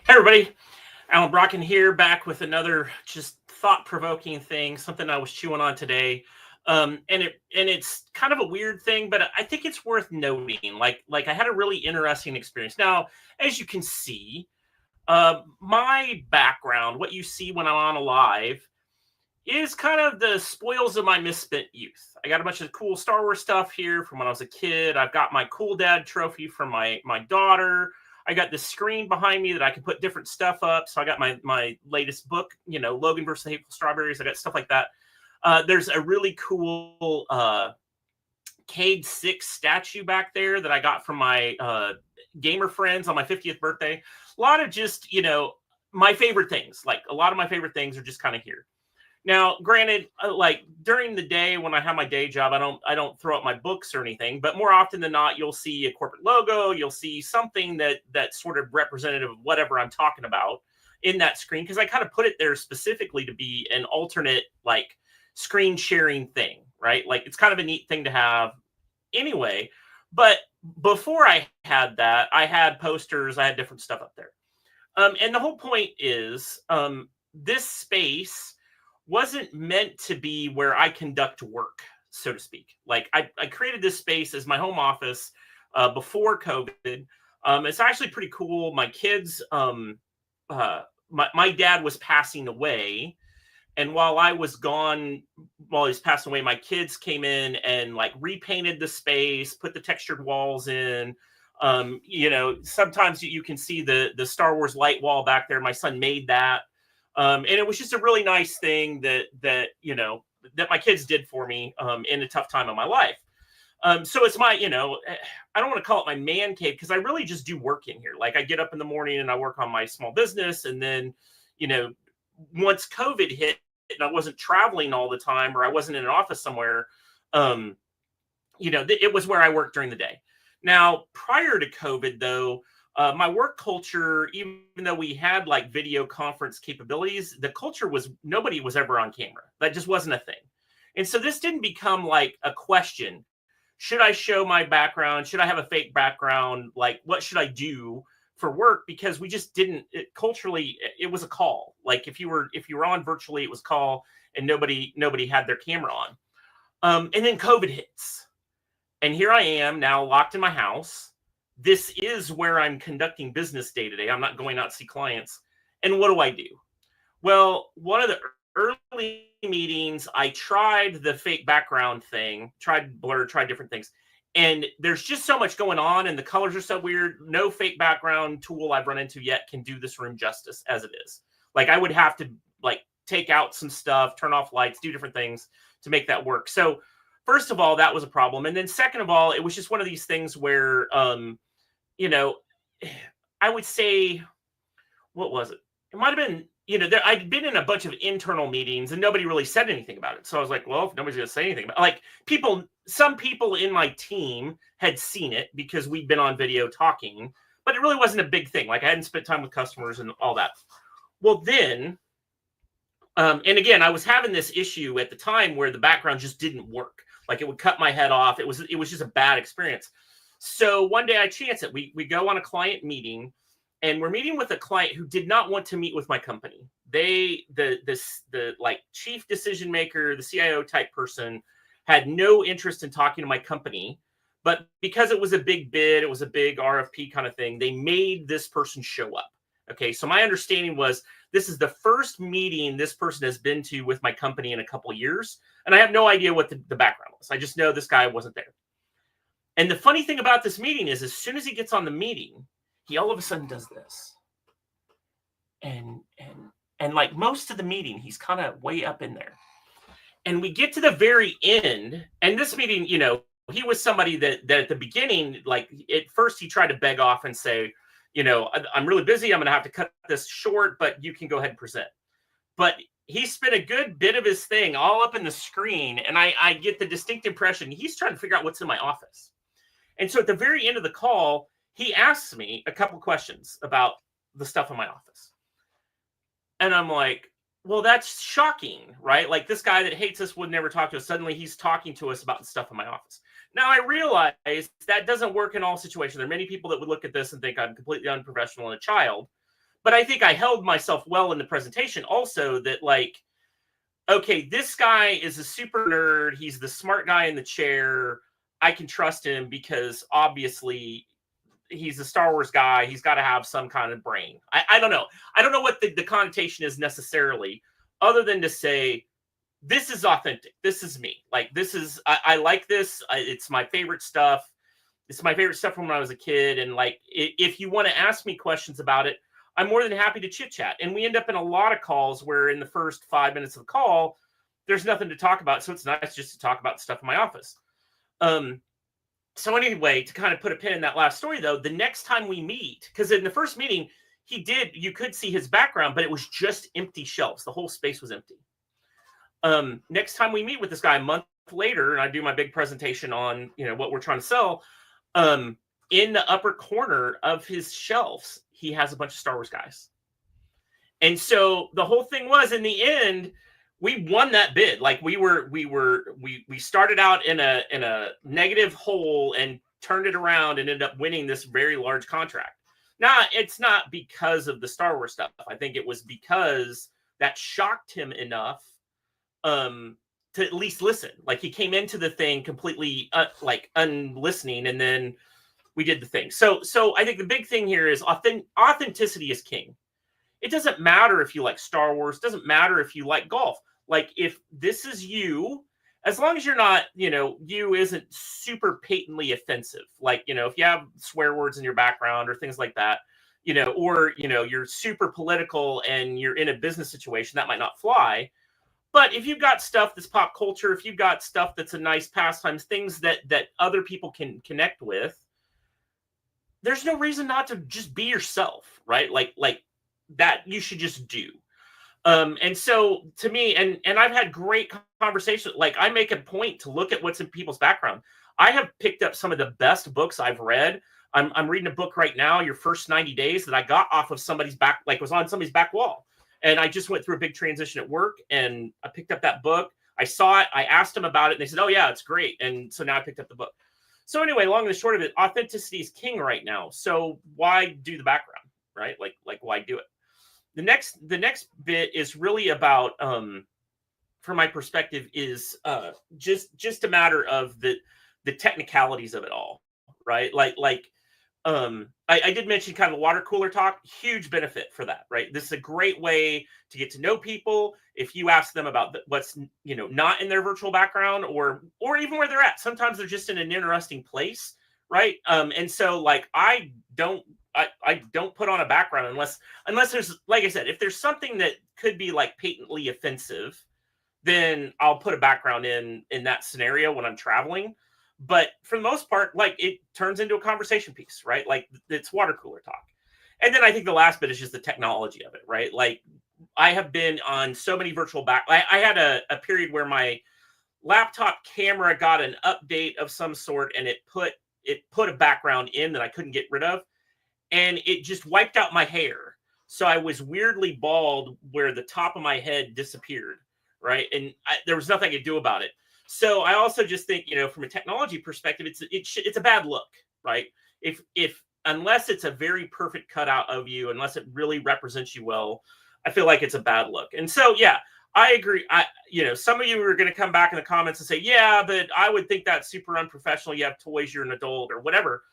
Hey everybody, Alan Brocken here, back with another just thought-provoking thing, something I was chewing on today. And it's kind of a weird thing, but I think it's worth noting. Like I had a really interesting experience. Now, as you can see, my background, what you see when I'm on a live, is kind of the spoils of my misspent youth. I got a bunch of cool Star Wars stuff here from when I was a kid. I've got my cool dad trophy from my daughter. I got this screen behind me that I can put different stuff up. So I got my latest book, Logan versus the Hateful Strawberries. I got stuff like that. There's a really cool Cade 6 statue back there that I got from my gamer friends on my 50th birthday. A lot of just, my favorite things. Like a lot of my favorite things are just kind of here. Now, granted, like during the day when I have my day job, I don't throw up my books or anything. But more often than not, you'll see a corporate logo. You'll see something that's sort of representative of whatever I'm talking about in that screen, because I kind of put it there specifically to be an alternate like screen sharing thing, right? Like it's kind of a neat thing to have anyway. But before I had that, I had posters. I had different stuff up there. And the whole point is this space wasn't meant to be where I conduct work, so to speak. Like I created this space as my home office before COVID. It's actually pretty cool. My kids, my dad was passing away. And while I was gone, while he's passing away, my kids came in and like repainted the space, put the textured walls in. Sometimes you can see the Star Wars light wall back there. My son made that. And it was just a really nice thing that my kids did for me in a tough time of my life. So it's my, I don't want to call it my man cave because I really just do work in here. Like I get up in the morning and I work on my small business. And then, once COVID hit and I wasn't traveling all the time or I wasn't in an office somewhere, it was where I worked during the day. Now, prior to COVID, though, my work culture, even though we had like video conference capabilities, the culture was nobody was ever on camera. That just wasn't a thing. And so this didn't become like a question. Should I show my background? Should I have a fake background? Like, what should I do for work? Because we just didn't culturally, it was a call. Like if you were on virtually, it was call and nobody had their camera on. And then COVID hits. And here I am now locked in my house. This is where I'm conducting business day to day. I'm not going out to see clients. And what do? Well, one of the early meetings, I tried the fake background thing, tried blur, tried different things. And there's just so much going on and the colors are so weird. No fake background tool I've run into yet can do this room justice as it is. Like I would have to like take out some stuff, turn off lights, do different things to make that work. So first of all, that was a problem. And then second of all, it was just one of these things where, I would say, what was it? It might have been, I'd been in a bunch of internal meetings and nobody really said anything about it. So I was like, well, if nobody's going to say anything about it, like some people in my team had seen it because we'd been on video talking, but it really wasn't a big thing. Like I hadn't spent time with customers and all that. Well, then, and again, I was having this issue at the time where the background just didn't work. Like it would cut my head off. It was just a bad experience. So one day I chance it. We go on a client meeting and we're meeting with a client who did not want to meet with my company. The like chief decision maker, the CIO type person had no interest in talking to my company. But because it was a big bid, it was a big RFP kind of thing, they made this person show up. Okay, so my understanding was this is the first meeting this person has been to with my company in a couple of years. And I have no idea what the background was. I just know this guy wasn't there. And the funny thing about this meeting is as soon as he gets on the meeting, he all of a sudden does this. And like most of the meeting, he's kind of way up in there. And we get to the very end. And this meeting, he was somebody that at the beginning, like at first he tried to beg off and say, I'm really busy. I'm going to have to cut this short, but you can go ahead and present. But he spent a good bit of his thing all up in the screen. And I get the distinct impression he's trying to figure out what's in my office. And so at the very end of the call, he asks me a couple questions about the stuff in my office. And I'm like, well, that's shocking, right? Like this guy that hates us would never talk to us. Suddenly he's talking to us about the stuff in my office. Now I realize that doesn't work in all situations. There are many people that would look at this and think I'm completely unprofessional and a child. But I think I held myself well in the presentation also, that like, okay, this guy is a super nerd. He's the smart guy in the chair. I can trust him because obviously he's a Star Wars guy. He's got to have some kind of brain. I don't know. I don't know what the connotation is necessarily, other than to say, this is authentic. This is me. Like, this is, I like this. It's my favorite stuff. It's my favorite stuff from when I was a kid. And like, if you want to ask me questions about it, I'm more than happy to chit chat. And we end up in a lot of calls where in the first 5 minutes of the call, there's nothing to talk about. So it's nice just to talk about stuff in my office. So anyway, to kind of put a pin in that last story though, the next time we meet, because in the first meeting, you could see his background, but it was just empty shelves. The whole space was empty. Next time we meet with this guy a month later, and I do my big presentation on, what we're trying to sell, in the upper corner of his shelves, he has a bunch of Star Wars guys. And so the whole thing was, in the end, we won that bid. Like, we started out in a negative hole and turned it around and ended up winning this very large contract. Now, it's not because of the Star Wars stuff. I think it was because that shocked him enough to at least listen. Like, he came into the thing completely unlistening, and then we did the thing. So I think the big thing here is authenticity is king. It doesn't matter if you like Star Wars. It doesn't matter if you like golf. Like, if this is you, as long as you're not, you isn't super patently offensive. Like, if you have swear words in your background or things like that, or, you're super political and you're in a business situation, that might not fly. But if you've got stuff that's pop culture, if you've got stuff that's a nice pastime, things that other people can connect with, there's no reason not to just be yourself, right? Like that you should just do. And so to me, and I've had great conversations. Like, I make a point to look at what's in people's background. I have picked up some of the best books I've read. I'm reading a book right now, Your First 90 Days, that I got off of somebody's back, like was on somebody's back wall. And I just went through a big transition at work, and I picked up that book. I saw it. I asked them about it, and they said, "Oh yeah, it's great." And so now I picked up the book. So anyway, long and the short of it, authenticity is king right now. So why do the background, right? Like why do it? The next bit is really about, from my perspective, is just a matter of the technicalities of it all, right? I did mention kind of the water cooler talk. Huge benefit for that, right? This is a great way to get to know people. If you ask them about what's not in their virtual background, or even where they're at, sometimes they're just in an interesting place, right? And so like I don't put on a background unless there's, like I said, if there's something that could be like patently offensive, then I'll put a background in that scenario when I'm traveling. But for the most part, like, it turns into a conversation piece, right? Like, it's water cooler talk. And then I think the last bit is just the technology of it, right? Like, I have been on so many virtual I had a period where my laptop camera got an update of some sort, and it put a background in that I couldn't get rid of, and it just wiped out my hair. So I was weirdly bald where the top of my head disappeared, right? And there was nothing I could do about it. So I also just think, from a technology perspective, it's a bad look, right? If unless it's a very perfect cutout of you, unless it really represents you well, I feel like it's a bad look. And so, yeah, I agree. Some of you are going to come back in the comments and say, yeah, but I would think that's super unprofessional. You have toys, you're an adult, or whatever.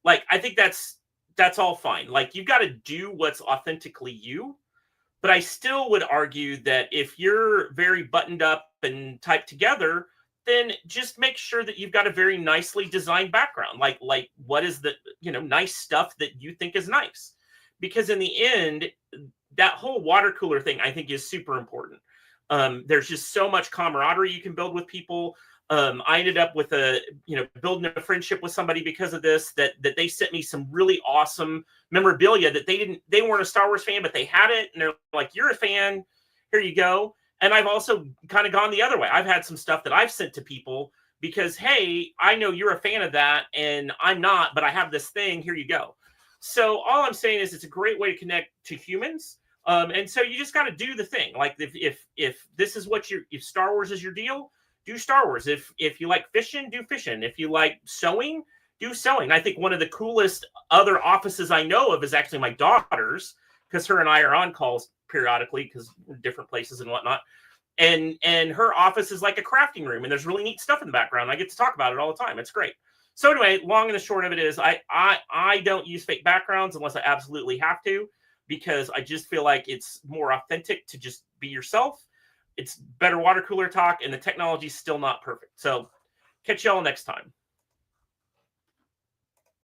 Like, I think that's all fine. Like, you've got to do what's authentically you. But I still would argue that if you're very buttoned up and typed together, then just make sure that you've got a very nicely designed background. Like what is the, nice stuff that you think is nice? Because in the end, that whole water cooler thing, I think, is super important. There's just so much camaraderie you can build with people. I ended up with building a friendship with somebody because of this, that they sent me some really awesome memorabilia that they weren't a Star Wars fan, but they had it. And they're like, "You're a fan, here you go." And I've also kind of gone the other way. I've had some stuff that I've sent to people because, hey, I know you're a fan of that and I'm not, but I have this thing, here you go. So all I'm saying is it's a great way to connect to humans. And so you just got to do the thing. Like, if this is what if Star Wars is your deal, do Star Wars. If you like fishing, do fishing. If you like sewing, do sewing. I think one of the coolest other offices I know of is actually my daughter's, because her and I are on calls periodically because we're different places and whatnot. And her office is like a crafting room, and there's really neat stuff in the background. I get to talk about it all the time. It's great. So anyway, long and the short of it is I don't use fake backgrounds unless I absolutely have to, because I just feel like it's more authentic to just be yourself. It's better water cooler talk, and the technology's still not perfect. So catch y'all next time.